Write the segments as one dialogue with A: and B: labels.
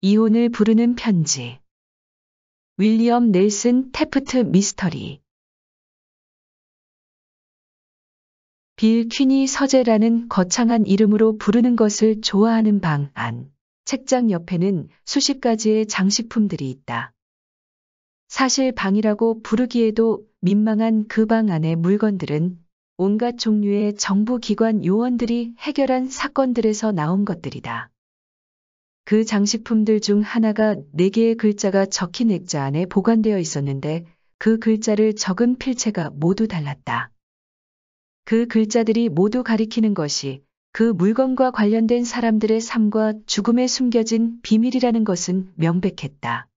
A: 이혼을 부르는 편지. 윌리엄 넬슨 태프트 미스터리. 빌 퀸이 서재라는 거창한 이름으로 부르는 것을 좋아하는 방 안. 책장 옆에는 수십 가지의 장식품들이 있다. 사실 방이라고 부르기에도 민망한 그 방 안의 물건들은 온갖 종류의 정부기관 요원들이 해결한 사건들에서 나온 것들이다. 그 장식품들 중 하나가 4개의 글자가 적힌 액자 안에 보관되어 있었는데 그 글자를 적은 필체가 모두 달랐다. 그 글자들이 모두 가리키는 것이 그 물건과 관련된 사람들의 삶과 죽음에 숨겨진 비밀이라는 것은 명백했다.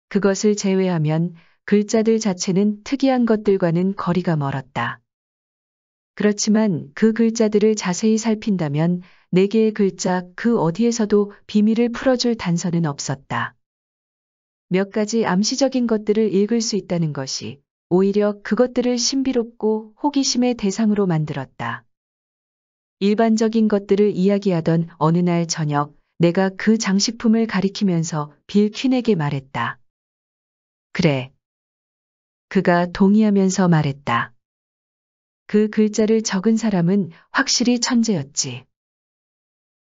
A: 그것을 제외하면 글자들 자체는 특이한 것들과는 거리가 멀었다. 그렇지만 그 글자들을 자세히 살핀다면 4개의 글자 그 어디에서도 비밀을 풀어줄 단서는 없었다. 몇 가지 암시적인 것들을 읽을 수 있다는 것이 오히려 그것들을 신비롭고 호기심의 대상으로 만들었다. 일반적인 것들을 이야기하던 어느 날 저녁 내가 그 장식품을 가리키면서 빌 퀸에게 말했다. 그래. 그가 동의하면서 말했다. 그 글자를 적은 사람은 확실히 천재였지.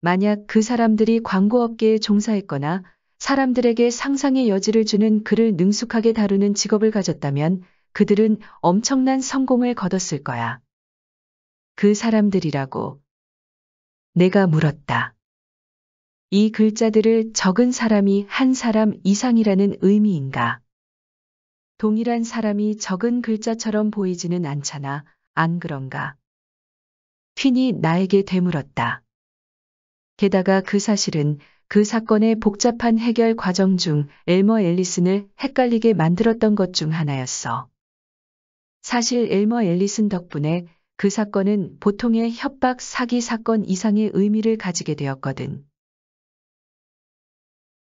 A: 만약 그 사람들이 광고업계에 종사했거나 사람들에게 상상의 여지를 주는 글을 능숙하게 다루는 직업을 가졌다면 그들은 엄청난 성공을 거뒀을 거야. 그 사람들이라고. 내가 물었다. 이 글자들을 적은 사람이 한 사람 이상이라는 의미인가? 동일한 사람이 적은 글자처럼 보이지는 않잖아. 안 그런가? 퀸이 나에게 되물었다. 게다가 그 사실은 그 사건의 복잡한 해결 과정 중 엘머 앨리슨을 헷갈리게 만들었던 것 중 하나였어. 사실 엘머 앨리슨 덕분에 그 사건은 보통의 협박 사기 사건 이상의 의미를 가지게 되었거든.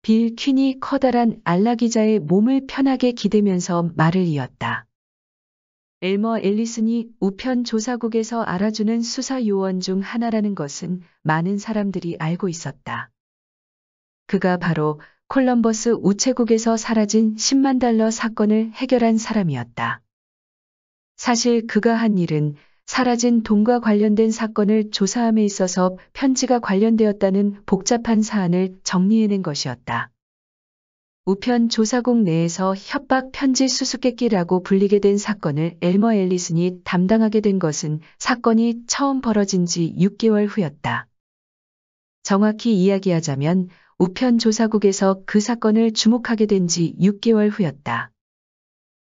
A: 빌 퀸이 커다란 알라 기자의 몸을 편하게 기대면서 말을 이었다. 엘머 앨리슨이 우편 조사국에서 알아주는 수사 요원 중 하나라는 것은 많은 사람들이 알고 있었다. 그가 바로 콜럼버스 우체국에서 사라진 10만 달러 사건을 해결한 사람이었다. 사실 그가 한 일은 사라진 돈과 관련된 사건을 조사함에 있어서 편지가 관련되었다는 복잡한 사안을 정리해낸 것이었다. 우편 조사국 내에서 협박 편지 수수께끼라고 불리게 된 사건을 엘머 앨리슨이 담당하게 된 것은 사건이 처음 벌어진 지 6개월 후였다. 정확히 이야기하자면 우편 조사국에서 그 사건을 주목하게 된 지 6개월 후였다.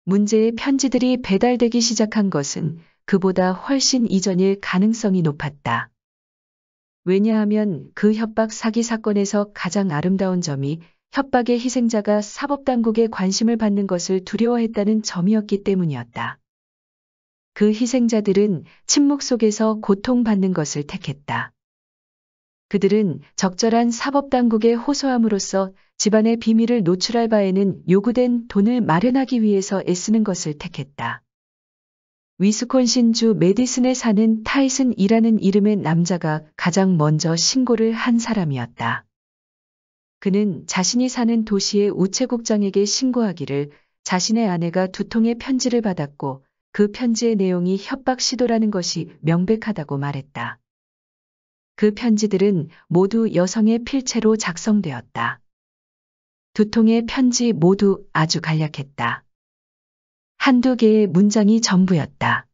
A: 문제의 편지들이 배달되기 시작한 것은 그보다 훨씬 이전일 가능성이 높았다. 왜냐하면 그 협박 사기 사건에서 가장 아름다운 점이 협박의 희생자가 사법당국의 관심을 받는 것을 두려워했다는 점이었기 때문이었다. 그 희생자들은 침묵 속에서 고통받는 것을 택했다. 그들은 적절한 사법당국에 호소함으로써 집안의 비밀을 노출할 바에는 요구된 돈을 마련하기 위해서 애쓰는 것을 택했다. 위스콘신주 메디슨에 사는 타이슨이라는 이름의 남자가 가장 먼저 신고를 한 사람이었다. 그는 자신이 사는 도시의 우체국장에게 신고하기를 자신의 아내가 2통의 편지를 받았고 그 편지의 내용이 협박 시도라는 것이 명백하다고 말했다. 그 편지들은 모두 여성의 필체로 작성되었다. 2통의 편지 모두 아주 간략했다. 1~2개의 문장이 전부였다.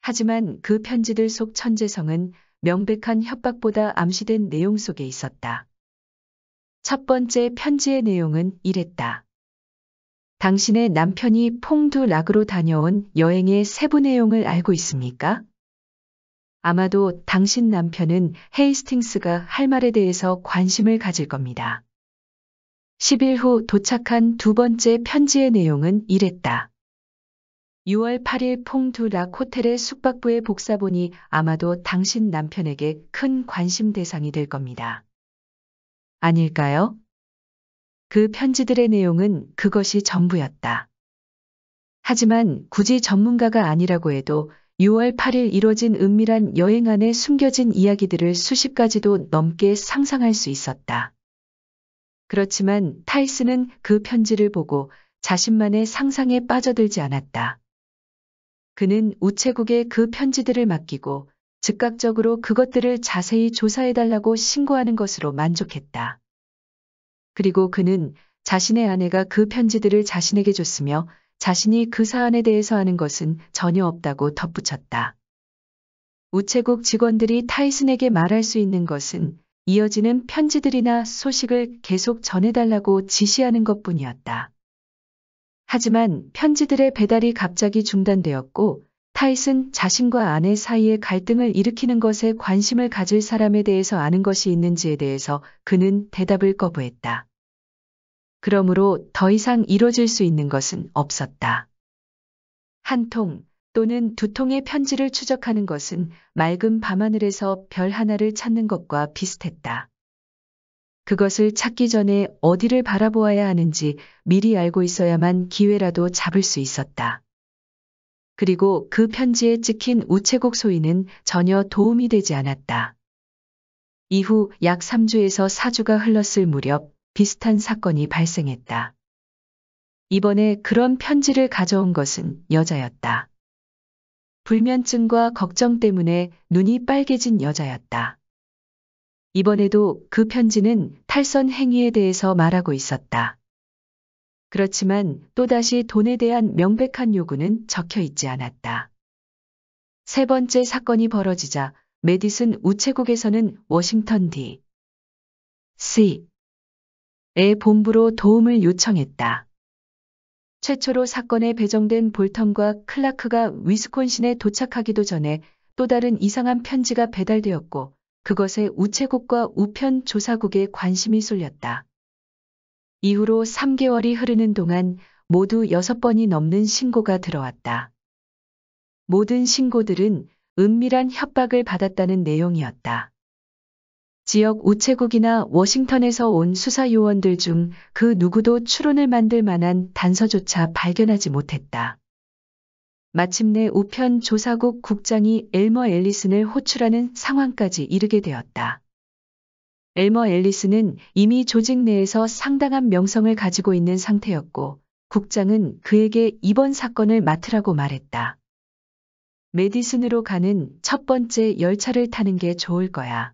A: 하지만 그 편지들 속 천재성은 명백한 협박보다 암시된 내용 속에 있었다. 첫 번째 편지의 내용은 이랬다. 당신의 남편이 퐁두락으로 다녀온 여행의 세부 내용을 알고 있습니까? 아마도 당신 남편은 헤이스팅스가 할 말에 대해서 관심을 가질 겁니다. 10일 후 도착한 2번째 편지의 내용은 이랬다. 6월 8일 퐁두락 호텔의 숙박부에 복사본이 아마도 당신 남편에게 큰 관심 대상이 될 겁니다. 아닐까요? 그 편지들의 내용은 그것이 전부였다. 하지만 굳이 전문가가 아니라고 해도 6월 8일 이뤄진 은밀한 여행 안에 숨겨진 이야기들을 수십 가지도 넘게 상상할 수 있었다. 그렇지만 타이슨은 그 편지를 보고 자신만의 상상에 빠져들지 않았다. 그는 우체국에 그 편지들을 맡기고 즉각적으로 그것들을 자세히 조사해달라고 신고하는 것으로 만족했다. 그리고 그는 자신의 아내가 그 편지들을 자신에게 줬으며 자신이 그 사안에 대해서 아는 것은 전혀 없다고 덧붙였다. 우체국 직원들이 타이슨에게 말할 수 있는 것은 이어지는 편지들이나 소식을 계속 전해달라고 지시하는 것뿐이었다. 하지만 편지들의 배달이 갑자기 중단되었고 타이슨 자신과 아내 사이의 갈등을 일으키는 것에 관심을 가질 사람에 대해서 아는 것이 있는지에 대해서 그는 대답을 거부했다. 그러므로 더 이상 이뤄질 수 있는 것은 없었다. 한 통 또는 두 통의 편지를 추적하는 것은 맑은 밤하늘에서 별 하나를 찾는 것과 비슷했다. 그것을 찾기 전에 어디를 바라보아야 하는지 미리 알고 있어야만 기회라도 잡을 수 있었다. 그리고 그 편지에 찍힌 우체국 소인은 전혀 도움이 되지 않았다. 이후 약 3주에서 4주가 흘렀을 무렵 비슷한 사건이 발생했다. 이번에 그런 편지를 가져온 것은 여자였다. 불면증과 걱정 때문에 눈이 빨개진 여자였다. 이번에도 그 편지는 탈선 행위에 대해서 말하고 있었다. 그렇지만 또다시 돈에 대한 명백한 요구는 적혀 있지 않았다. 세 번째 사건이 벌어지자 메디슨 우체국에서는 워싱턴 D.C.의 본부로 도움을 요청했다. 최초로 사건에 배정된 볼턴과 클라크가 위스콘신에 도착하기도 전에 또 다른 이상한 편지가 배달되었고 그것에 우체국과 우편 조사국에 관심이 쏠렸다. 이후로 3개월이 흐르는 동안 모두 6번이 넘는 신고가 들어왔다. 모든 신고들은 은밀한 협박을 받았다는 내용이었다. 지역 우체국이나 워싱턴에서 온 수사 요원들 중 그 누구도 추론을 만들 만한 단서조차 발견하지 못했다. 마침내 우편 조사국 국장이 엘머 앨리슨을 호출하는 상황까지 이르게 되었다. 엘머 앨리슨은 이미 조직 내에서 상당한 명성을 가지고 있는 상태였고 국장은 그에게 이번 사건을 맡으라고 말했다. 메디슨으로 가는 첫 번째 열차를 타는 게 좋을 거야.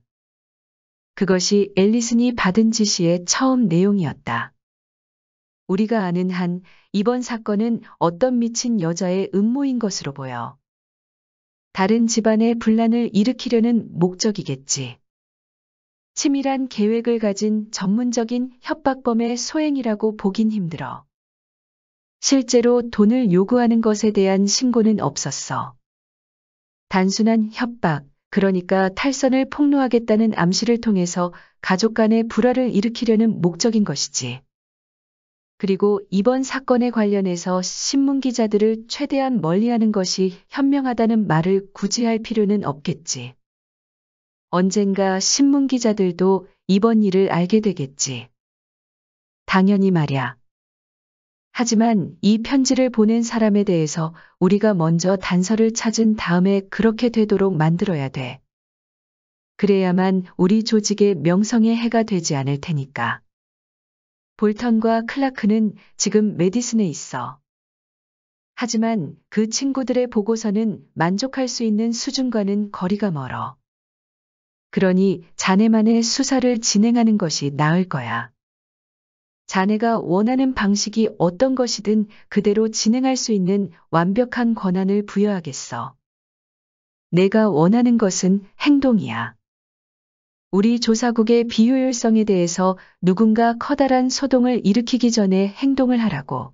A: 그것이 앨리슨이 받은 지시의 처음 내용이었다. 우리가 아는 한 이번 사건은 어떤 미친 여자의 음모인 것으로 보여. 다른 집안의 분란을 일으키려는 목적이겠지. 치밀한 계획을 가진 전문적인 협박범의 소행이라고 보긴 힘들어. 실제로 돈을 요구하는 것에 대한 신고는 없었어. 단순한 협박, 그러니까 탈선을 폭로하겠다는 암시를 통해서 가족 간의 불화를 일으키려는 목적인 것이지. 그리고 이번 사건에 관련해서 신문 기자들을 최대한 멀리하는 것이 현명하다는 말을 굳이 할 필요는 없겠지. 언젠가 신문 기자들도 이번 일을 알게 되겠지. 당연히 말야. 하지만 이 편지를 보낸 사람에 대해서 우리가 먼저 단서를 찾은 다음에 그렇게 되도록 만들어야 돼. 그래야만 우리 조직의 명성에 해가 되지 않을 테니까. 볼턴과 클라크는 지금 메디슨에 있어. 하지만 그 친구들의 보고서는 만족할 수 있는 수준과는 거리가 멀어. 그러니 자네만의 수사를 진행하는 것이 나을 거야. 자네가 원하는 방식이 어떤 것이든 그대로 진행할 수 있는 완벽한 권한을 부여하겠어. 내가 원하는 것은 행동이야. 우리 조사국의 비효율성에 대해서 누군가 커다란 소동을 일으키기 전에 행동을 하라고.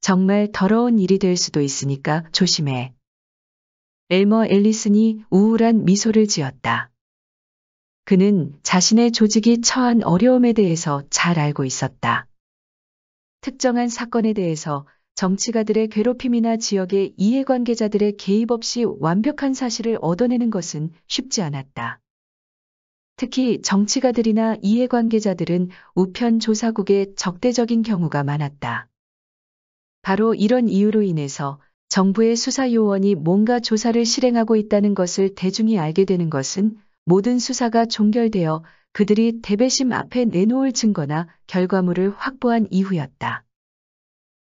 A: 정말 더러운 일이 될 수도 있으니까 조심해. 엘머 앨리슨이 우울한 미소를 지었다. 그는 자신의 조직이 처한 어려움에 대해서 잘 알고 있었다. 특정한 사건에 대해서 정치가들의 괴롭힘이나 지역의 이해관계자들의 개입 없이 완벽한 사실을 얻어내는 것은 쉽지 않았다. 특히 정치가들이나 이해관계자들은 우편 조사국에 적대적인 경우가 많았다. 바로 이런 이유로 인해서 정부의 수사 요원이 뭔가 조사를 실행하고 있다는 것을 대중이 알게 되는 것은 모든 수사가 종결되어 그들이 대배심 앞에 내놓을 증거나 결과물을 확보한 이후였다.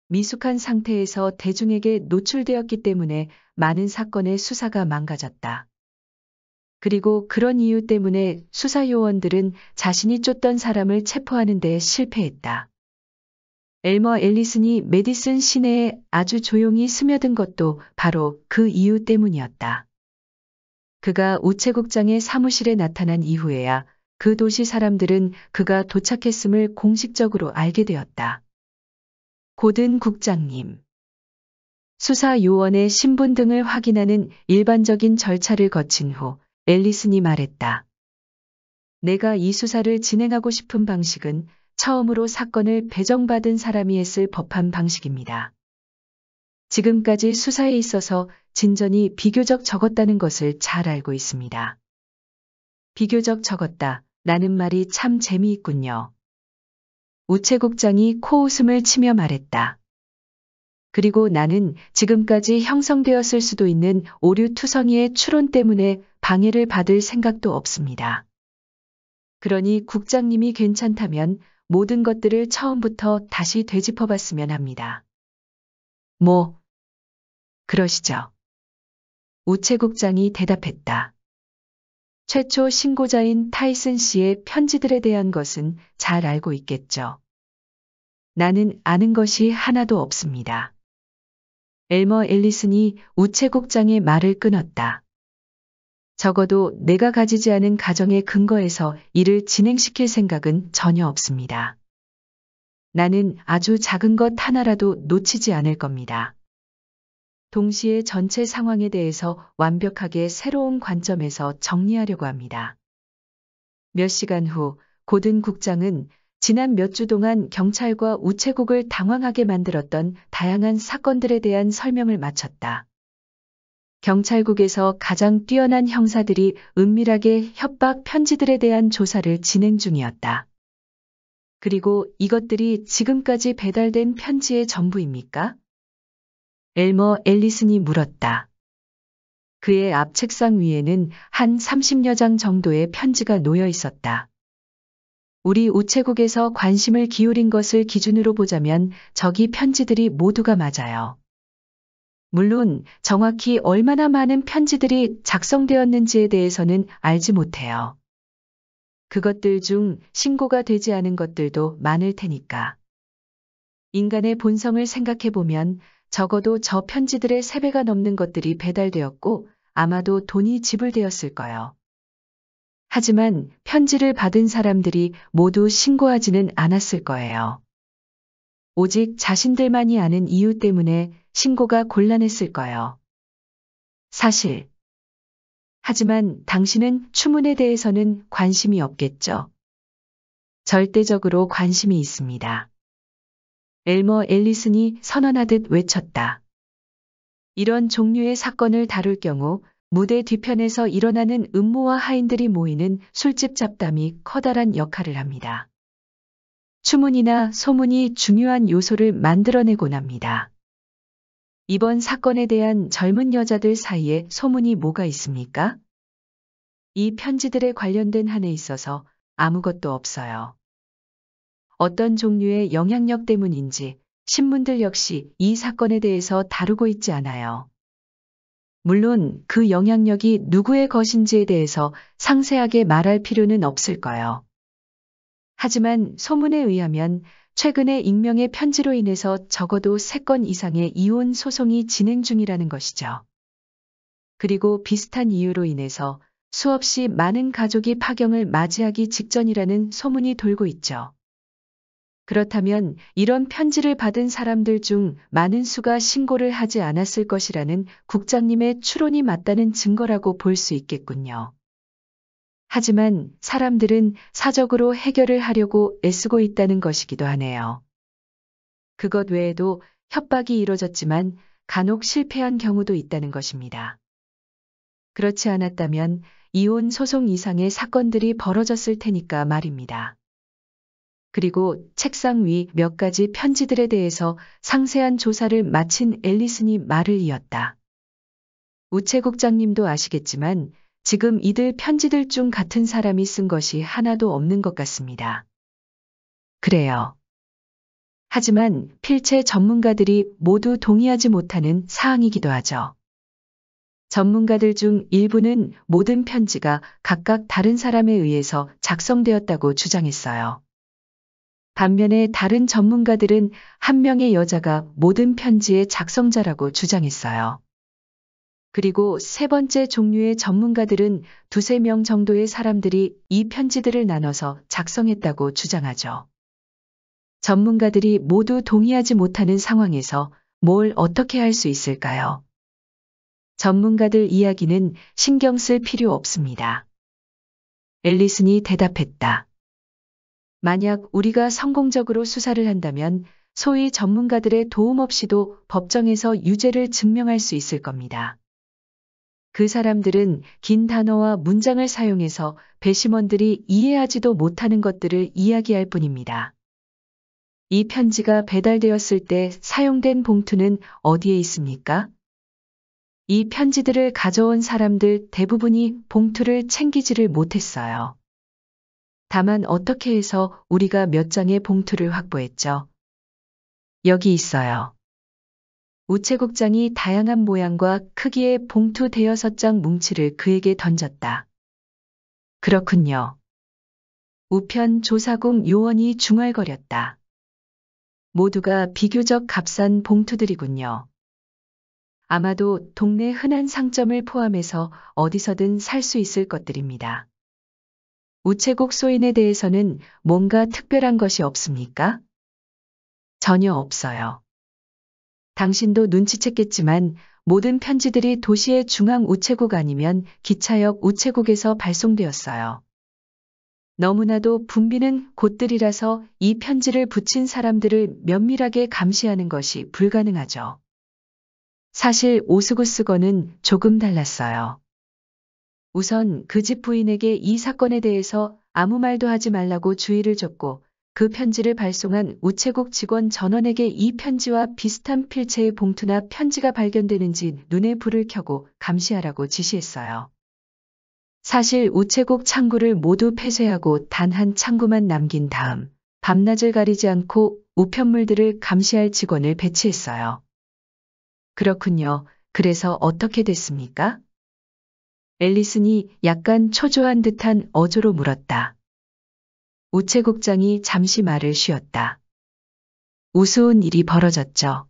A: 미숙한 상태에서 대중에게 노출되었기 때문에 많은 사건의 수사가 망가졌다. 그리고 그런 이유 때문에 수사 요원들은 자신이 쫓던 사람을 체포하는 데 실패했다. 엘머 앨리슨이 메디슨 시내에 아주 조용히 스며든 것도 바로 그 이유 때문이었다. 그가 우체국장의 사무실에 나타난 이후에야 그 도시 사람들은 그가 도착했음을 공식적으로 알게 되었다. 고든 국장님. 수사 요원의 신분 등을 확인하는 일반적인 절차를 거친 후 앨리슨이 말했다. 내가 이 수사를 진행하고 싶은 방식은 처음으로 사건을 배정받은 사람이 했을 법한 방식입니다. 지금까지 수사에 있어서 진전이 비교적 적었다는 것을 잘 알고 있습니다. 비교적 적었다. 라는 말이 참 재미있군요. 우체국장이 코웃음을 치며 말했다. 그리고 나는 지금까지 형성되었을 수도 있는 오류 투성이의 추론 때문에 방해를 받을 생각도 없습니다. 그러니 국장님이 괜찮다면 모든 것들을 처음부터 다시 되짚어봤으면 합니다. 그러시죠. 우체국장이 대답했다. 최초 신고자인 타이슨 씨의 편지들에 대한 것은 잘 알고 있겠죠. 나는 아는 것이 하나도 없습니다. 엘머 앨리슨이 우체국장의 말을 끊었다. 적어도 내가 가지지 않은 가정의 근거에서 이를 진행시킬 생각은 전혀 없습니다. 나는 아주 작은 것 하나라도 놓치지 않을 겁니다. 동시에 전체 상황에 대해서 완벽하게 새로운 관점에서 정리하려고 합니다. 몇 시간 후 고든 국장은 지난 몇 주 동안 경찰과 우체국을 당황하게 만들었던 다양한 사건들에 대한 설명을 마쳤다. 경찰국에서 가장 뛰어난 형사들이 은밀하게 협박 편지들에 대한 조사를 진행 중이었다. 그리고 이것들이 지금까지 배달된 편지의 전부입니까? 엘머 앨리슨이 물었다. 그의 앞 책상 위에는 한 30여 장 정도의 편지가 놓여 있었다. 우리 우체국에서 관심을 기울인 것을 기준으로 보자면 저기 편지들이 모두가 맞아요. 물론 정확히 얼마나 많은 편지들이 작성되었는지에 대해서는 알지 못해요. 그것들 중 신고가 되지 않은 것들도 많을 테니까. 인간의 본성을 생각해보면 적어도 저 편지들의 3배가 넘는 것들이 배달되었고 아마도 돈이 지불되었을 거예요. 하지만 편지를 받은 사람들이 모두 신고하지는 않았을 거예요. 오직 자신들만이 아는 이유 때문에 신고가 곤란했을 거예요. 사실. 하지만 당신은 추문에 대해서는 관심이 없겠죠? 절대적으로 관심이 있습니다. 엘머 앨리슨이 선언하듯 외쳤다. 이런 종류의 사건을 다룰 경우 무대 뒤편에서 일어나는 음모와 하인들이 모이는 술집 잡담이 커다란 역할을 합니다. 추문이나 소문이 중요한 요소를 만들어내곤 합니다. 이번 사건에 대한 젊은 여자들 사이에 소문이 뭐가 있습니까? 이 편지들에 관련된 한에 있어서 아무것도 없어요. 어떤 종류의 영향력 때문인지 신문들 역시 이 사건에 대해서 다루고 있지 않아요. 물론 그 영향력이 누구의 것인지에 대해서 상세하게 말할 필요는 없을 거예요. 하지만 소문에 의하면 최근에 익명의 편지로 인해서 적어도 3건 이상의 이혼 소송이 진행 중이라는 것이죠. 그리고 비슷한 이유로 인해서 수없이 많은 가족이 파경을 맞이하기 직전이라는 소문이 돌고 있죠. 그렇다면 이런 편지를 받은 사람들 중 많은 수가 신고를 하지 않았을 것이라는 국장님의 추론이 맞다는 증거라고 볼 수 있겠군요. 하지만 사람들은 사적으로 해결을 하려고 애쓰고 있다는 것이기도 하네요. 그것 외에도 협박이 이뤄졌지만 간혹 실패한 경우도 있다는 것입니다. 그렇지 않았다면 이혼 소송 이상의 사건들이 벌어졌을 테니까 말입니다. 그리고 책상 위 몇 가지 편지들에 대해서 상세한 조사를 마친 앨리슨이 말을 이었다. 우체국장님도 아시겠지만 지금 이들 편지들 중 같은 사람이 쓴 것이 하나도 없는 것 같습니다. 그래요. 하지만 필체 전문가들이 모두 동의하지 못하는 사항이기도 하죠. 전문가들 중 일부는 모든 편지가 각각 다른 사람에 의해서 작성되었다고 주장했어요. 반면에 다른 전문가들은 한 명의 여자가 모든 편지의 작성자라고 주장했어요. 그리고 세 번째 종류의 전문가들은 두세 명 정도의 사람들이 이 편지들을 나눠서 작성했다고 주장하죠. 전문가들이 모두 동의하지 못하는 상황에서 뭘 어떻게 할 수 있을까요? 전문가들 이야기는 신경 쓸 필요 없습니다. 앨리슨이 대답했다. 만약 우리가 성공적으로 수사를 한다면 소위 전문가들의 도움 없이도 법정에서 유죄를 증명할 수 있을 겁니다. 그 사람들은 긴 단어와 문장을 사용해서 배심원들이 이해하지도 못하는 것들을 이야기할 뿐입니다. 이 편지가 배달되었을 때 사용된 봉투는 어디에 있습니까? 이 편지들을 가져온 사람들 대부분이 봉투를 챙기지를 못했어요. 다만 어떻게 해서 우리가 몇 장의 봉투를 확보했죠? 여기 있어요. 우체국장이 다양한 모양과 크기의 봉투 대여섯 장 뭉치를 그에게 던졌다. 그렇군요. 우편 조사국 요원이 중얼거렸다. 모두가 비교적 값싼 봉투들이군요. 아마도 동네 흔한 상점을 포함해서 어디서든 살 수 있을 것들입니다. 우체국 소인에 대해서는 뭔가 특별한 것이 없습니까? 전혀 없어요. 당신도 눈치챘겠지만 모든 편지들이 도시의 중앙 우체국 아니면 기차역 우체국에서 발송되었어요. 너무나도 붐비는 곳들이라서 이 편지를 붙인 사람들을 면밀하게 감시하는 것이 불가능하죠. 사실 오스구스건은 조금 달랐어요. 우선 그 집 부인에게 이 사건에 대해서 아무 말도 하지 말라고 주의를 줬고 그 편지를 발송한 우체국 직원 전원에게 이 편지와 비슷한 필체의 봉투나 편지가 발견되는지 눈에 불을 켜고 감시하라고 지시했어요. 사실 우체국 창구를 모두 폐쇄하고 단 한 창구만 남긴 다음 밤낮을 가리지 않고 우편물들을 감시할 직원을 배치했어요. 그렇군요. 그래서 어떻게 됐습니까? 앨리슨이 약간 초조한 듯한 어조로 물었다. 우체국장이 잠시 말을 쉬었다. 우스운 일이 벌어졌죠.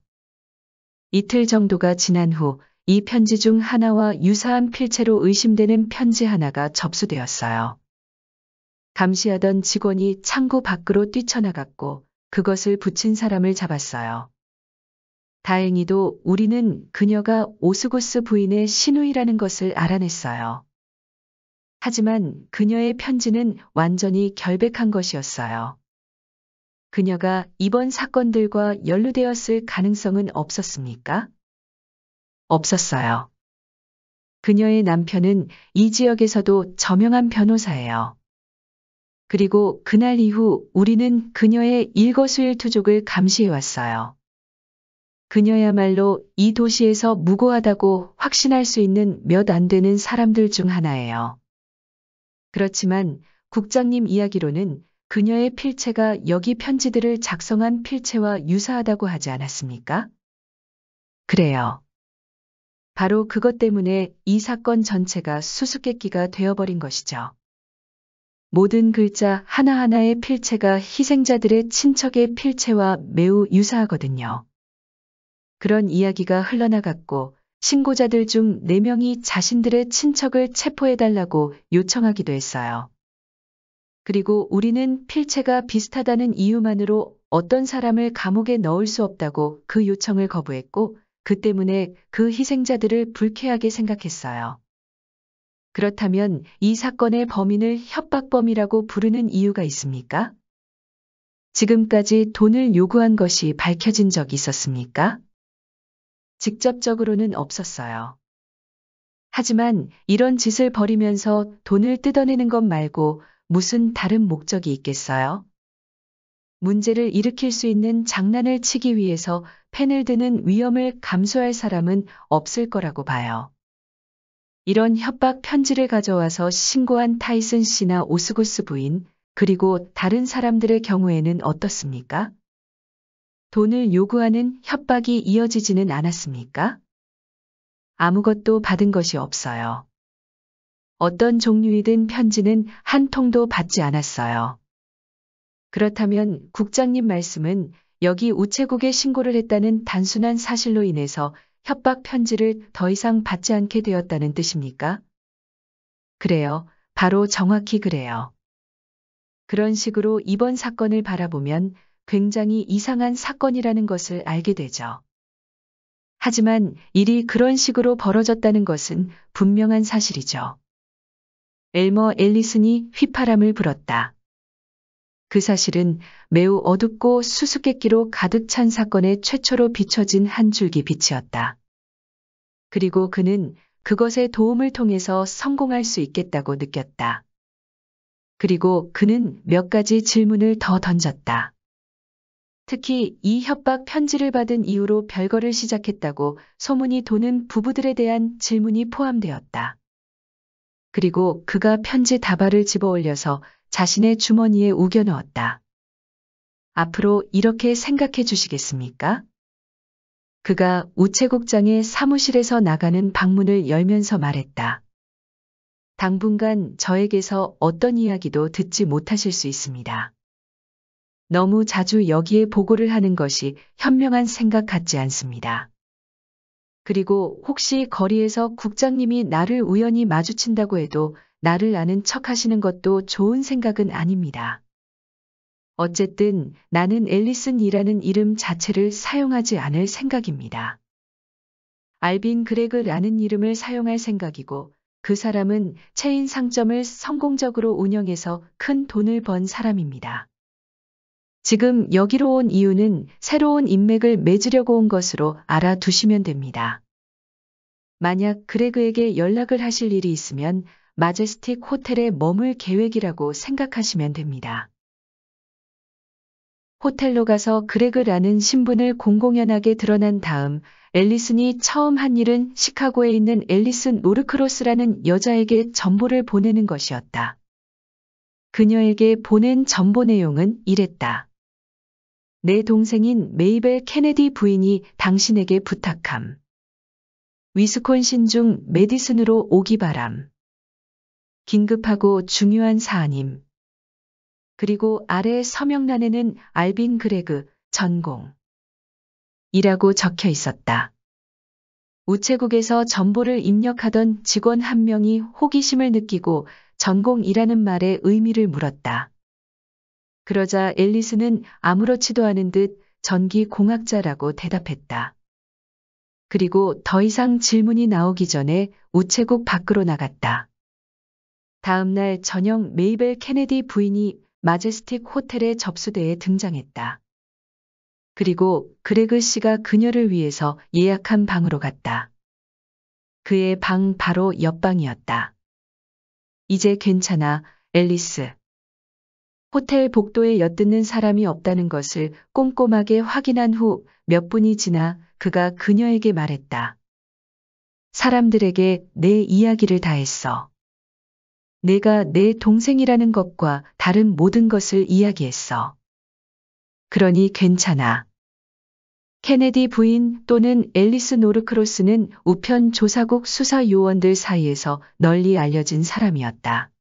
A: 이틀 정도가 지난 후 이 편지 중 하나와 유사한 필체로 의심되는 편지 하나가 접수되었어요. 감시하던 직원이 창구 밖으로 뛰쳐나갔고 그것을 붙인 사람을 잡았어요. 다행히도 우리는 그녀가 오스구스 부인의 시누이라는 것을 알아냈어요. 하지만 그녀의 편지는 완전히 결백한 것이었어요. 그녀가 이번 사건들과 연루되었을 가능성은 없었습니까? 없었어요. 그녀의 남편은 이 지역에서도 저명한 변호사예요. 그리고 그날 이후 우리는 그녀의 일거수일투족을 감시해왔어요. 그녀야말로 이 도시에서 무고하다고 확신할 수 있는 몇 안 되는 사람들 중 하나예요. 그렇지만 국장님 이야기로는 그녀의 필체가 여기 편지들을 작성한 필체와 유사하다고 하지 않았습니까? 그래요. 바로 그것 때문에 이 사건 전체가 수수께끼가 되어버린 것이죠. 모든 글자 하나하나의 필체가 희생자들의 친척의 필체와 매우 유사하거든요. 그런 이야기가 흘러나갔고 신고자들 중 4명이 자신들의 친척을 체포해달라고 요청하기도 했어요. 그리고 우리는 필체가 비슷하다는 이유만으로 어떤 사람을 감옥에 넣을 수 없다고 그 요청을 거부했고 그 때문에 그 희생자들을 불쾌하게 생각했어요. 그렇다면 이 사건의 범인을 협박범이라고 부르는 이유가 있습니까? 지금까지 돈을 요구한 것이 밝혀진 적 있었습니까? 직접적으로는 없었어요. 하지만 이런 짓을 벌이면서 돈을 뜯어내는 것 말고 무슨 다른 목적이 있겠어요? 문제를 일으킬 수 있는 장난을 치기 위해서 펜을 드는 위험을 감수할 사람은 없을 거라고 봐요. 이런 협박 편지를 가져와서 신고한 타이슨 씨나 오스구스 부인, 그리고 다른 사람들의 경우에는 어떻습니까? 돈을 요구하는 협박이 이어지지는 않았습니까? 아무것도 받은 것이 없어요. 어떤 종류이든 편지는 한 통도 받지 않았어요. 그렇다면 국장님 말씀은 여기 우체국에 신고를 했다는 단순한 사실로 인해서 협박 편지를 더 이상 받지 않게 되었다는 뜻입니까? 그래요. 바로 정확히 그래요. 그런 식으로 이번 사건을 바라보면 굉장히 이상한 사건이라는 것을 알게 되죠. 하지만 일이 그런 식으로 벌어졌다는 것은 분명한 사실이죠. 엘머 앨리슨이 휘파람을 불었다. 그 사실은 매우 어둡고 수수께끼로 가득 찬 사건의 최초로 비춰진 한 줄기 빛이었다. 그리고 그는 그것의 도움을 통해서 성공할 수 있겠다고 느꼈다. 그리고 그는 몇 가지 질문을 더 던졌다. 특히 이 협박 편지를 받은 이후로 별거를 시작했다고 소문이 도는 부부들에 대한 질문이 포함되었다. 그리고 그가 편지 다발을 집어 올려서 자신의 주머니에 우겨 넣었다. 앞으로 이렇게 생각해 주시겠습니까? 그가 우체국장의 사무실에서 나가는 방문을 열면서 말했다. 당분간 저에게서 어떤 이야기도 듣지 못하실 수 있습니다. 너무 자주 여기에 보고를 하는 것이 현명한 생각 같지 않습니다. 그리고 혹시 거리에서 국장님이 나를 우연히 마주친다고 해도 나를 아는 척 하시는 것도 좋은 생각은 아닙니다. 어쨌든 나는 앨리슨이라는 이름 자체를 사용하지 않을 생각입니다. 알빈 그레그라는 이름을 사용할 생각이고 그 사람은 체인 상점을 성공적으로 운영해서 큰 돈을 번 사람입니다. 지금 여기로 온 이유는 새로운 인맥을 맺으려고 온 것으로 알아두시면 됩니다. 만약 그레그에게 연락을 하실 일이 있으면 마제스틱 호텔에 머물 계획이라고 생각하시면 됩니다. 호텔로 가서 그레그라는 신분을 공공연하게 드러난 다음 앨리슨이 처음 한 일은 시카고에 있는 앨리슨 노르크로스라는 여자에게 정보를 보내는 것이었다. 그녀에게 보낸 정보 내용은 이랬다. 내 동생인 메이벨 케네디 부인이 당신에게 부탁함. 위스콘신 중 메디슨으로 오기 바람. 긴급하고 중요한 사안임. 그리고 아래 서명란에는 알빈 그레그, 전공. 이라고 적혀 있었다. 우체국에서 정보를 입력하던 직원 한 명이 호기심을 느끼고 전공이라는 말의 의미를 물었다. 그러자 앨리스는 아무렇지도 않은 듯 전기공학자라고 대답했다. 그리고 더 이상 질문이 나오기 전에 우체국 밖으로 나갔다. 다음 날 저녁 메이벨 케네디 부인이 마제스틱 호텔의 접수대에 등장했다. 그리고 그레그 씨가 그녀를 위해서 예약한 방으로 갔다. 그의 방 바로 옆방이었다. 이제 괜찮아, 앨리스. 호텔 복도에 엿듣는 사람이 없다는 것을 꼼꼼하게 확인한 후 몇 분이 지나 그가 그녀에게 말했다. 사람들에게 내 이야기를 다 했어. 내가 내 동생이라는 것과 다른 모든 것을 이야기했어. 그러니 괜찮아. 케네디 부인 또는 앨리스 노르크로스는 우편 조사국 수사 요원들 사이에서 널리 알려진 사람이었다.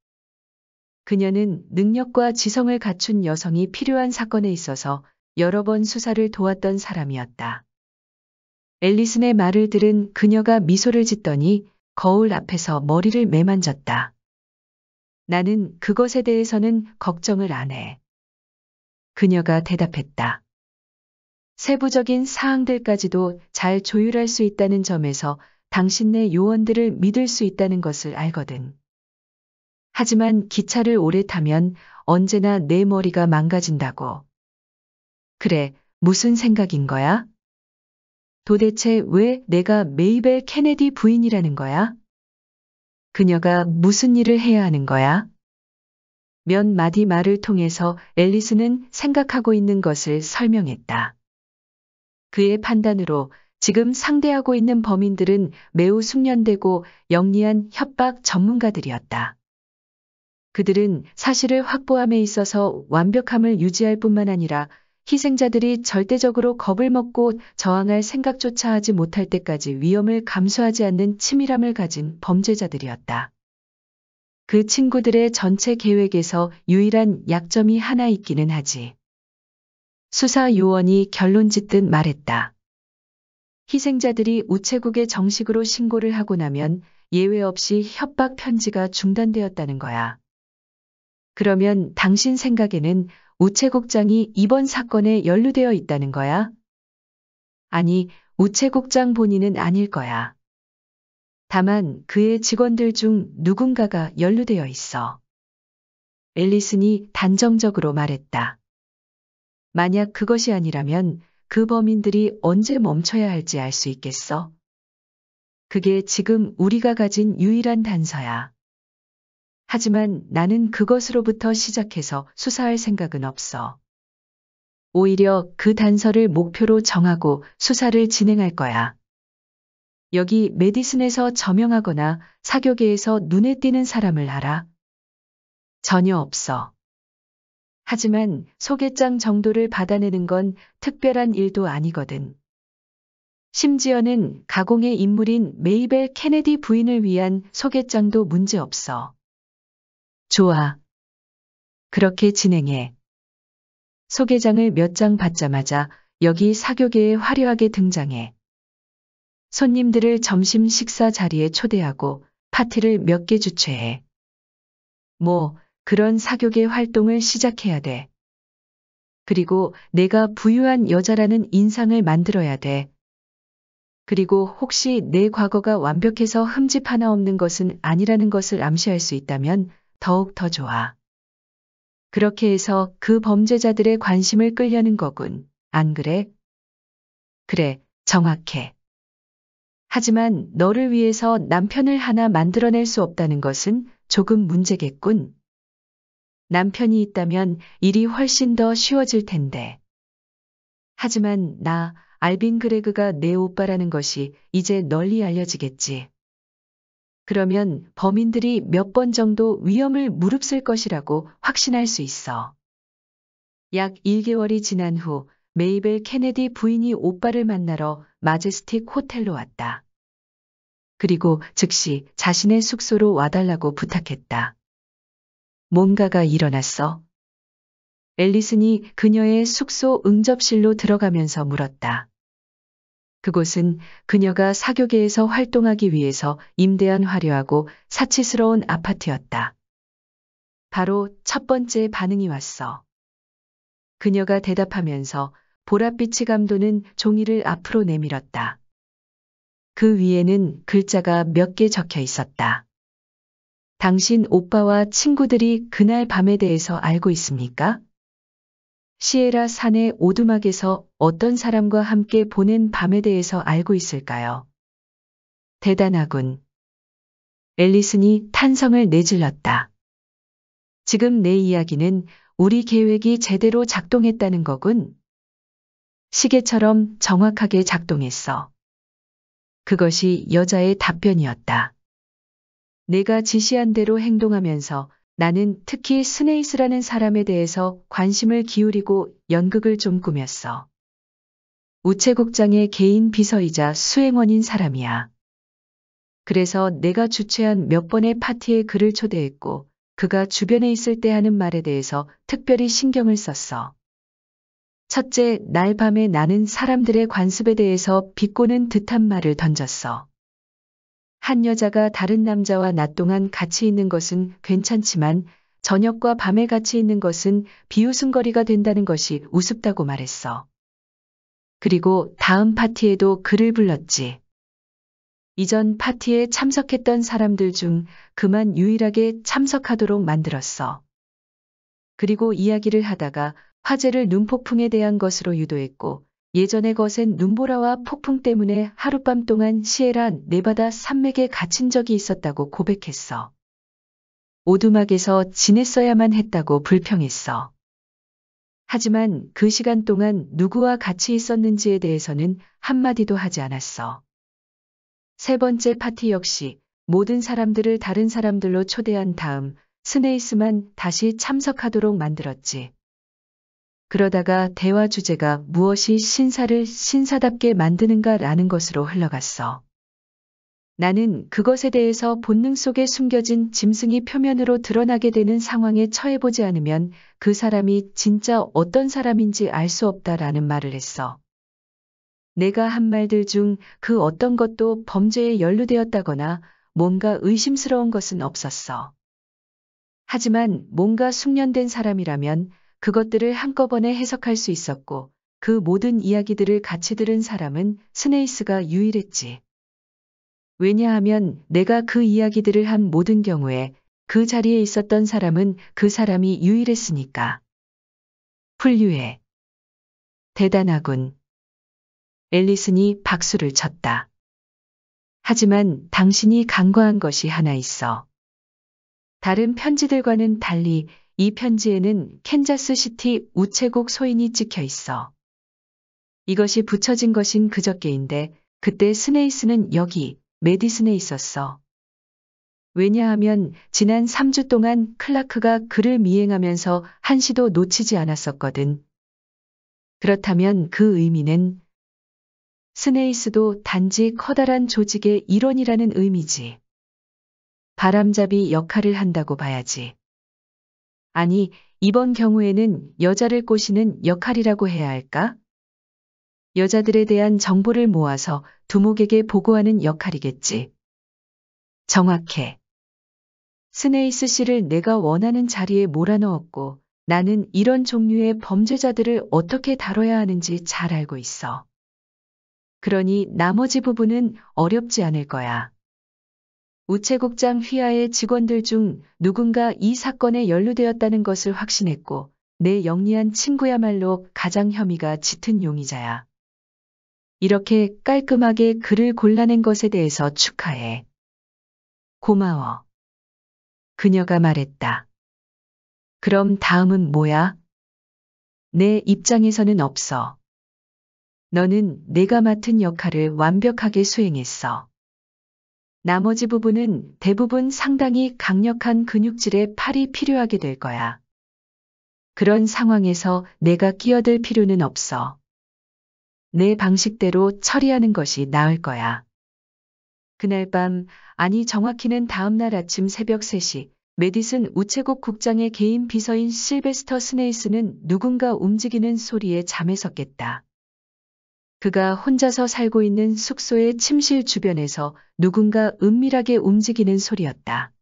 A: 그녀는 능력과 지성을 갖춘 여성이 필요한 사건에 있어서 여러 번 수사를 도왔던 사람이었다. 앨리슨의 말을 들은 그녀가 미소를 짓더니 거울 앞에서 머리를 매만졌다. 나는 그것에 대해서는 걱정을 안 해. 그녀가 대답했다. 세부적인 사항들까지도 잘 조율할 수 있다는 점에서 당신네 요원들을 믿을 수 있다는 것을 알거든. 하지만 기차를 오래 타면 언제나 내 머리가 망가진다고. 그래, 무슨 생각인 거야? 도대체 왜 내가 메이벨 케네디 부인이라는 거야? 그녀가 무슨 일을 해야 하는 거야? 몇 마디 말을 통해서 앨리스는 생각하고 있는 것을 설명했다. 그의 판단으로 지금 상대하고 있는 범인들은 매우 숙련되고 영리한 협박 전문가들이었다. 그들은 사실을 확보함에 있어서 완벽함을 유지할 뿐만 아니라 희생자들이 절대적으로 겁을 먹고 저항할 생각조차 하지 못할 때까지 위험을 감수하지 않는 치밀함을 가진 범죄자들이었다. 그 친구들의 전체 계획에서 유일한 약점이 하나 있기는 하지. 수사 요원이 결론 짓듯 말했다. 희생자들이 우체국에 정식으로 신고를 하고 나면 예외 없이 협박 편지가 중단되었다는 거야. 그러면 당신 생각에는 우체국장이 이번 사건에 연루되어 있다는 거야? 아니, 우체국장 본인은 아닐 거야. 다만 그의 직원들 중 누군가가 연루되어 있어. 앨리슨이 단정적으로 말했다. 만약 그것이 아니라면 그 범인들이 언제 멈춰야 할지 알 수 있겠어? 그게 지금 우리가 가진 유일한 단서야. 하지만 나는 그것으로부터 시작해서 수사할 생각은 없어. 오히려 그 단서를 목표로 정하고 수사를 진행할 거야. 여기 메디슨에서 저명하거나 사교계에서 눈에 띄는 사람을 알아? 전혀 없어. 하지만 소개장 정도를 받아내는 건 특별한 일도 아니거든. 심지어는 가공의 인물인 메이벨 케네디 부인을 위한 소개장도 문제 없어. 좋아. 그렇게 진행해. 소개장을 몇 장 받자마자 여기 사교계에 화려하게 등장해. 손님들을 점심 식사 자리에 초대하고 파티를 몇 개 주최해. 그런 사교계 활동을 시작해야 돼. 그리고 내가 부유한 여자라는 인상을 만들어야 돼. 그리고 혹시 내 과거가 완벽해서 흠집 하나 없는 것은 아니라는 것을 암시할 수 있다면 더욱 더 좋아. 그렇게 해서 그 범죄자들의 관심을 끌려는 거군. 안 그래? 그래, 정확해. 하지만 너를 위해서 남편을 하나 만들어낼 수 없다는 것은 조금 문제겠군. 남편이 있다면 일이 훨씬 더 쉬워질 텐데. 하지만 알빈 그레그가 내 오빠라는 것이 이제 널리 알려지겠지. 그러면 범인들이 몇 번 정도 위험을 무릅쓸 것이라고 확신할 수 있어. 약 1개월이 지난 후 메이벨 케네디 부인이 오빠를 만나러 마제스틱 호텔로 왔다. 그리고 즉시 자신의 숙소로 와달라고 부탁했다. 뭔가가 일어났어? 앨리슨이 그녀의 숙소 응접실로 들어가면서 물었다. 그곳은 그녀가 사교계에서 활동하기 위해서 임대한 화려하고 사치스러운 아파트였다. 바로 첫 번째 반응이 왔어. 그녀가 대답하면서 보랏빛이 감도는 종이를 앞으로 내밀었다. 그 위에는 글자가 몇 개 적혀 있었다. 당신 오빠와 친구들이 그날 밤에 대해서 알고 있습니까? 시에라 산의 오두막에서 어떤 사람과 함께 보낸 밤에 대해서 알고 있을까요? 대단하군. 앨리슨이 탄성을 내질렀다. 지금 내 이야기는 우리 계획이 제대로 작동했다는 거군. 시계처럼 정확하게 작동했어. 그것이 여자의 답변이었다. 내가 지시한 대로 행동하면서 나는 특히 스네이스라는 사람에 대해서 관심을 기울이고 연극을 좀 꾸몄어. 우체국장의 개인 비서이자 수행원인 사람이야. 그래서 내가 주최한 몇 번의 파티에 그를 초대했고 그가 주변에 있을 때 하는 말에 대해서 특별히 신경을 썼어. 첫째, 날 밤에 나는 사람들의 관습에 대해서 비꼬는 듯한 말을 던졌어. 한 여자가 다른 남자와 낮 동안 같이 있는 것은 괜찮지만 저녁과 밤에 같이 있는 것은 비웃음거리가 된다는 것이 우습다고 말했어. 그리고 다음 파티에도 그를 불렀지. 이전 파티에 참석했던 사람들 중 그만 유일하게 참석하도록 만들었어. 그리고 이야기를 하다가 화재를 눈폭풍에 대한 것으로 유도했고 예전에 거센 눈보라와 폭풍 때문에 하룻밤 동안 시에라 네바다 산맥에 갇힌 적이 있었다고 고백했어. 오두막에서 지냈어야만 했다고 불평했어. 하지만 그 시간 동안 누구와 같이 있었는지에 대해서는 한마디도 하지 않았어. 세 번째 파티 역시 모든 사람들을 다른 사람들로 초대한 다음 스네이스만 다시 참석하도록 만들었지. 그러다가 대화 주제가 무엇이 신사를 신사답게 만드는가라는 것으로 흘러갔어. 나는 그것에 대해서 본능 속에 숨겨진 짐승이 표면으로 드러나게 되는 상황에 처해보지 않으면 그 사람이 진짜 어떤 사람인지 알 수 없다라는 말을 했어. 내가 한 말들 중 그 어떤 것도 범죄에 연루되었다거나 뭔가 의심스러운 것은 없었어. 하지만 뭔가 숙련된 사람이라면 그것들을 한꺼번에 해석할 수 있었고 그 모든 이야기들을 같이 들은 사람은 스네이스가 유일했지. 왜냐하면 내가 그 이야기들을 한 모든 경우에 그 자리에 있었던 사람은 그 사람이 유일했으니까. 훌륭해. 대단하군. 앨리슨이 박수를 쳤다. 하지만 당신이 간과한 것이 하나 있어. 다른 편지들과는 달리 이 편지에는 캔자스시티 우체국 소인이 찍혀 있어. 이것이 붙여진 것인 그저께인데 그때 스네이스는 여기 메디슨에 있었어. 왜냐하면 지난 3주 동안 클라크가 그를 미행하면서 한시도 놓치지 않았었거든. 그렇다면 그 의미는 스네이스도 단지 커다란 조직의 일원이라는 의미지. 바람잡이 역할을 한다고 봐야지. 아니, 이번 경우에는 여자를 꼬시는 역할이라고 해야 할까? 여자들에 대한 정보를 모아서 두목에게 보고하는 역할이겠지. 정확해. 스네이스 씨를 내가 원하는 자리에 몰아넣었고 나는 이런 종류의 범죄자들을 어떻게 다뤄야 하는지 잘 알고 있어. 그러니 나머지 부분은 어렵지 않을 거야. 우체국장 휘하의 직원들 중 누군가 이 사건에 연루되었다는 것을 확신했고 내 영리한 친구야말로 가장 혐의가 짙은 용의자야. 이렇게 깔끔하게 글을 골라낸 것에 대해서 축하해. 고마워. 그녀가 말했다. 그럼 다음은 뭐야? 내 입장에서는 없어. 너는 내가 맡은 역할을 완벽하게 수행했어. 나머지 부분은 대부분 상당히 강력한 근육질의 팔이 필요하게 될 거야. 그런 상황에서 내가 끼어들 필요는 없어. 내 방식대로 처리하는 것이 나을 거야. 그날 밤, 아니 정확히는 다음날 아침 새벽 3시, 메디슨 우체국 국장의 개인 비서인 실베스터 스네이스는 누군가 움직이는 소리에 잠에서 깼다. 그가 혼자서 살고 있는 숙소의 침실 주변에서 누군가 은밀하게 움직이는 소리였다.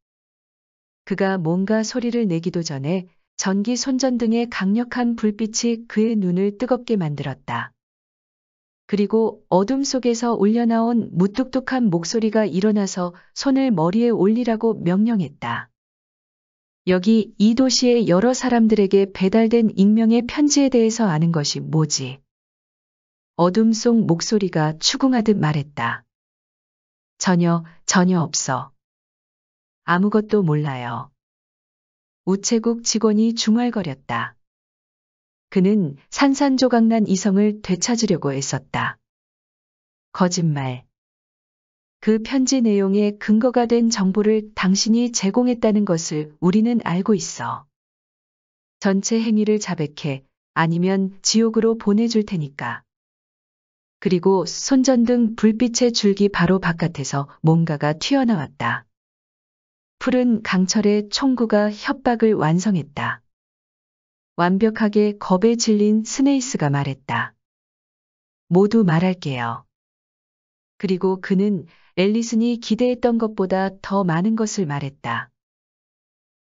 A: 그가 뭔가 소리를 내기도 전에 전기 손전등의 강력한 불빛이 그의 눈을 뜨겁게 만들었다. 그리고 어둠 속에서 울려나온 무뚝뚝한 목소리가 일어나서 손을 머리에 올리라고 명령했다. 여기 이 도시의 여러 사람들에게 배달된 익명의 편지에 대해서 아는 것이 뭐지? 어둠 속 목소리가 추궁하듯 말했다. 전혀 없어. 아무것도 몰라요. 우체국 직원이 중얼거렸다. 그는 산산조각난 이성을 되찾으려고 애썼다. 거짓말. 그 편지 내용에 근거가 된 정보를 당신이 제공했다는 것을 우리는 알고 있어. 전체 행위를 자백해 아니면 지옥으로 보내줄 테니까. 그리고 손전등 불빛의 줄기 바로 바깥에서 뭔가가 튀어나왔다. 푸른 강철의 총구가 협박을 완성했다. 완벽하게 겁에 질린 스네이스가 말했다. 모두 말할게요. 그리고 그는 앨리슨이 기대했던 것보다 더 많은 것을 말했다.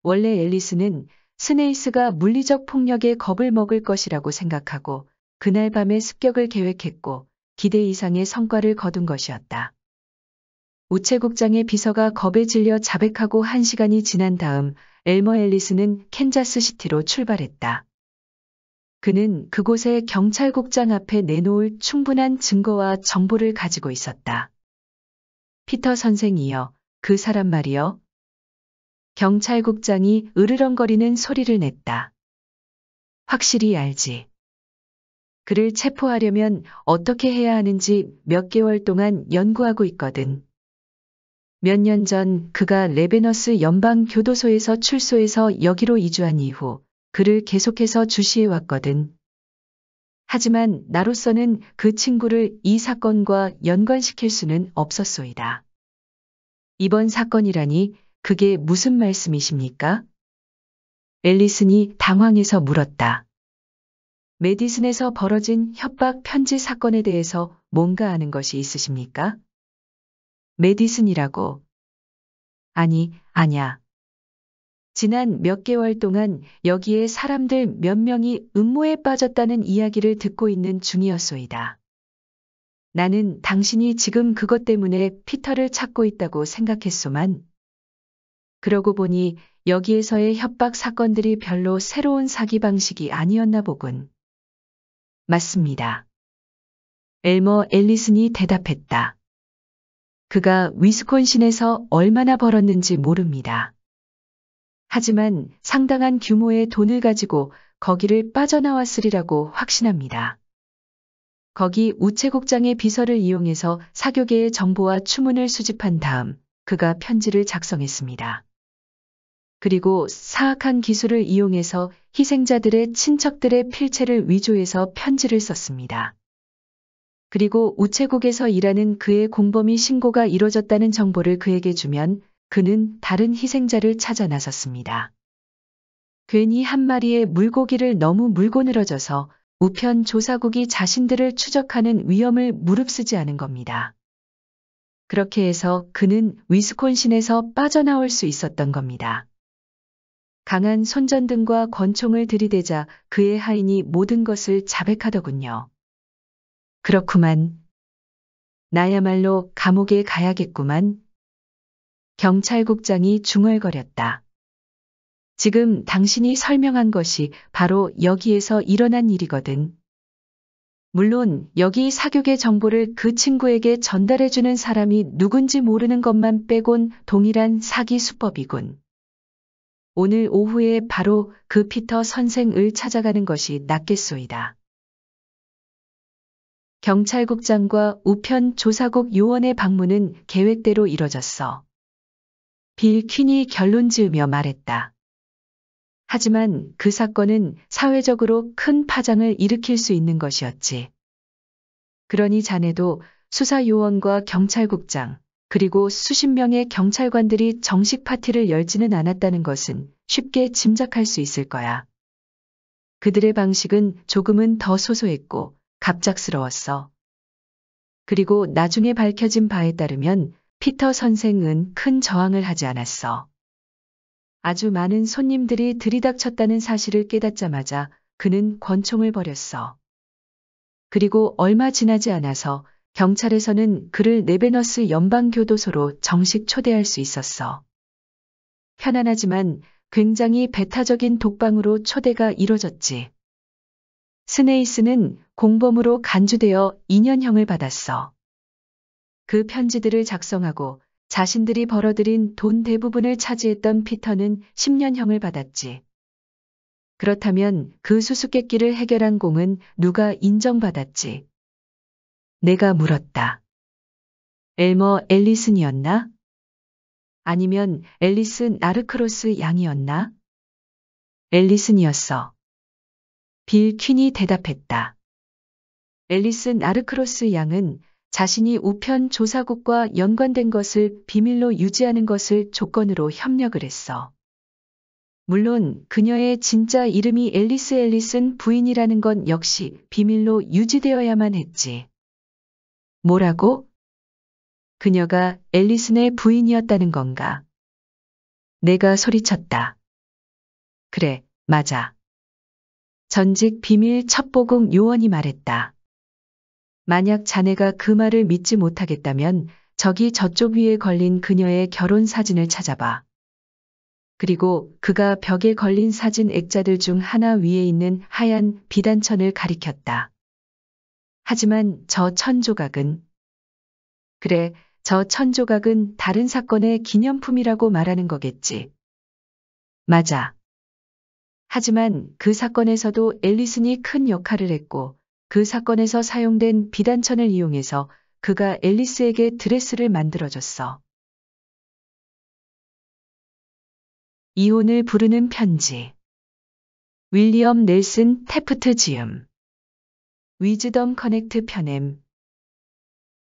A: 원래 앨리슨은 스네이스가 물리적 폭력에 겁을 먹을 것이라고 생각하고 그날 밤의 습격을 계획했고 기대 이상의 성과를 거둔 것이었다. 우체국장의 비서가 겁에 질려 자백하고 1시간이 지난 다음 엘머 앨리슨은 캔자스시티로 출발했다. 그는 그곳에 경찰국장 앞에 내놓을 충분한 증거와 정보를 가지고 있었다. 피터 선생이여, 그 사람 말이여. 경찰국장이 으르렁거리는 소리를 냈다. 확실히 알지. 그를 체포하려면 어떻게 해야 하는지 몇 개월 동안 연구하고 있거든. 몇 년 전 그가 레베너스 연방교도소에서 출소해서 여기로 이주한 이후 그를 계속해서 주시해 왔거든. 하지만 나로서는 그 친구를 이 사건과 연관시킬 수는 없었소이다. 이번 사건이라니 그게 무슨 말씀이십니까? 앨리슨이 당황해서 물었다. 메디슨에서 벌어진 협박 편지 사건에 대해서 뭔가 아는 것이 있으십니까? 메디슨이라고. 아냐. 지난 몇 개월 동안 여기에 사람들 몇 명이 음모에 빠졌다는 이야기를 듣고 있는 중이었소이다. 나는 당신이 지금 그것 때문에 피터를 찾고 있다고 생각했소만. 그러고 보니 여기에서의 협박 사건들이 별로 새로운 사기 방식이 아니었나 보군. 맞습니다. 엘머 앨리슨이 대답했다. 그가 위스콘신에서 얼마나 벌었는지 모릅니다. 하지만 상당한 규모의 돈을 가지고 거기를 빠져나왔으리라고 확신합니다. 거기 우체국장의 비서를 이용해서 사교계의 정보와 추문을 수집한 다음 그가 편지를 작성했습니다. 그리고 사악한 기술을 이용해서 희생자들의 친척들의 필체를 위조해서 편지를 썼습니다. 그리고 우체국에서 일하는 그의 공범이 신고가 이뤄졌다는 정보를 그에게 주면 그는 다른 희생자를 찾아 나섰습니다. 괜히 한 마리의 물고기를 너무 물고 늘어져서 우편 조사국이 자신들을 추적하는 위험을 무릅쓰지 않은 겁니다. 그렇게 해서 그는 위스콘신에서 빠져나올 수 있었던 겁니다. 강한 손전등과 권총을 들이대자 그의 하인이 모든 것을 자백하더군요. 그렇구만. 나야말로 감옥에 가야겠구만. 경찰국장이 중얼거렸다. 지금 당신이 설명한 것이 바로 여기에서 일어난 일이거든. 물론 여기 사교계 정보를 그 친구에게 전달해주는 사람이 누군지 모르는 것만 빼곤 동일한 사기 수법이군. 오늘 오후에 바로 그 피터 선생을 찾아가는 것이 낫겠소이다. 경찰국장과 우편 조사국 요원의 방문은 계획대로 이뤄졌어. 빌 퀸이 결론 지으며 말했다. 하지만 그 사건은 사회적으로 큰 파장을 일으킬 수 있는 것이었지. 그러니 자네도 수사요원과 경찰국장, 그리고 수십 명의 경찰관들이 정식 파티를 열지는 않았다는 것은 쉽게 짐작할 수 있을 거야. 그들의 방식은 조금은 더 소소했고 갑작스러웠어. 그리고 나중에 밝혀진 바에 따르면 피터 선생은 큰 저항을 하지 않았어. 아주 많은 손님들이 들이닥쳤다는 사실을 깨닫자마자 그는 권총을 버렸어. 그리고 얼마 지나지 않아서 경찰에서는 그를 레베너스 연방교도소로 정식 초대할 수 있었어. 편안하지만 굉장히 배타적인 독방으로 초대가 이뤄졌지. 스네이스는 공범으로 간주되어 2년형을 받았어. 그 편지들을 작성하고 자신들이 벌어들인 돈 대부분을 차지했던 피터는 10년형을 받았지. 그렇다면 그 수수께끼를 해결한 공은 누가 인정받았지? 내가 물었다. 엘머 앨리슨이었나? 아니면 앨리스 나르크로스 양이었나? 앨리슨이었어. 빌 퀸이 대답했다. 앨리스 나르크로스 양은 자신이 우편 조사국과 연관된 것을 비밀로 유지하는 것을 조건으로 협력을 했어. 물론 그녀의 진짜 이름이 앨리스 앨리슨 부인이라는 건 역시 비밀로 유지되어야만 했지. 뭐라고? 그녀가 앨리슨의 부인이었다는 건가? 내가 소리쳤다. 그래, 맞아. 전직 비밀 첩보국 요원이 말했다. 만약 자네가 그 말을 믿지 못하겠다면 저기 저쪽 위에 걸린 그녀의 결혼 사진을 찾아봐. 그리고 그가 벽에 걸린 사진 액자들 중 하나 위에 있는 하얀 비단천을 가리켰다. 하지만 저 천조각은? 그래, 저 천조각은 다른 사건의 기념품이라고 말하는 거겠지. 맞아. 하지만 그 사건에서도 앨리슨이 큰 역할을 했고 그 사건에서 사용된 비단천을 이용해서 그가 앨리스에게 드레스를 만들어줬어. 이혼을 부르는 편지. 윌리엄 넬슨 태프트 지음. 위즈덤 커넥트 편엠.